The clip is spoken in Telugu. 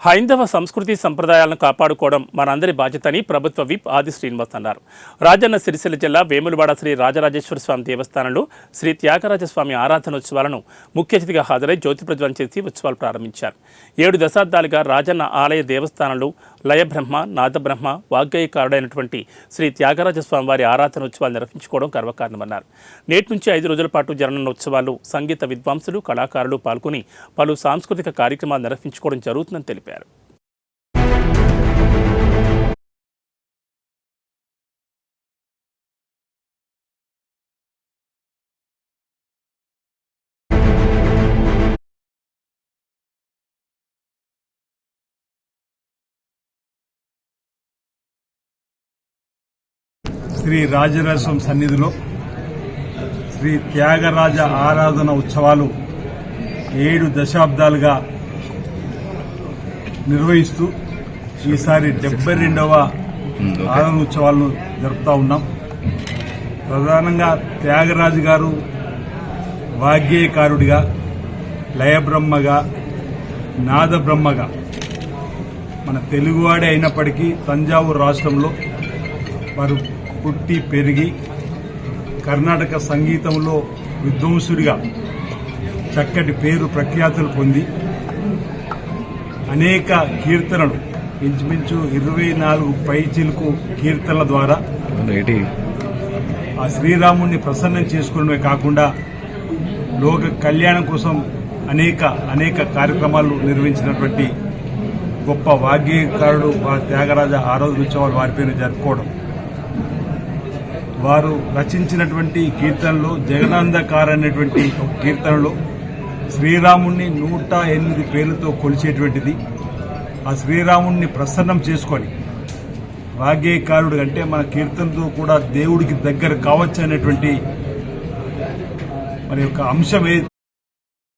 హైందవ సంస్కృతి సంప్రదాయాలను కాపాడుకోవడం మనందరి బాధ్యతని ప్రభుత్వ విప్ ఆది శ్రీనివాస్ అన్నారు. రాజన్న సిరిసిల్ల జిల్లా వేములవాడ శ్రీ రాజరాజేశ్వర స్వామి దేవస్థానంలో శ్రీ త్యాగరాజస్వామి ఆరాధనోత్సవాలను ముఖ్య అతిథిగా హాజరై జ్యోతి ప్రజ్వలన చేసి ఉత్సవాలు ప్రారంభించారు. 7 దశాబ్దాలుగా రాజన్న ఆలయ దేవస్థానంలో లయబ్రహ్మ, నాదబ్రహ్మ, వాగ్గేయకారుడైనటువంటి శ్రీ త్యాగరాజస్వామి వారి ఆరాధనోత్సవాలు నిర్వహించుకోవడం గర్వకారణమన్నారు. నేటి నుంచి 5 రోజుల పాటు జరగనున్న ఉత్సవాలు సంగీత విద్వాంసులు, కళాకారులు పాల్గొని పలు సాంస్కృతిక కార్యక్రమాలు నిర్వహించుకోవడం జరుగుతుందని తెలిపారు. శ్రీ రాజరాజస్వామి సన్నిధిలో శ్రీ త్యాగరాజ ఆరాధన ఉత్సవాలు 7 దశాబ్దాలుగా నిర్వహిస్తూ ఈసారి 72వ ఆరాధన ఉత్సవాలను జరుపుతా ఉన్నాం. ప్రధానంగా త్యాగరాజు గారు వాగ్గేయకారుడిగా, లయబ్రహ్మగా, నాదబ్రహ్మగా మన తెలుగువాడే అయినప్పటికీ తంజావూరు రాష్ట్రంలో వారు పుట్టి పెరిగి కర్ణాటక సంగీతంలో విద్వాంసుడిగా చక్కటి పేరు ప్రఖ్యాతులు పొంది అనేక కీర్తనలు ఇంచుమించు 24 పైచిలుకు కీర్తనల ద్వారా ఆ శ్రీరాముణ్ణి ప్రసన్నం చేసుకోవడమే కాకుండా లోక కళ్యాణం కోసం అనేక కార్యక్రమాలు నిర్వహించినటువంటి గొప్ప వాగ్గేయకారుడు త్యాగరాజ ఆరాధన ఉత్సవాలు వారి పేరు జరుపుకోవడం. వారు రచించినటువంటి కీర్తనలో జగనందకార అనేటువంటి ఒక కీర్తనలో శ్రీరాముణ్ణి 108 పేర్లతో కొలిచేటువంటిది. ఆ శ్రీరాముణ్ణి ప్రసన్నం చేసుకొని వాగ్గేయకారుడు అంటే మన కీర్తనతో కూడా దేవుడికి దగ్గర కావచ్చు అనేటువంటి మరి యొక్క అంశం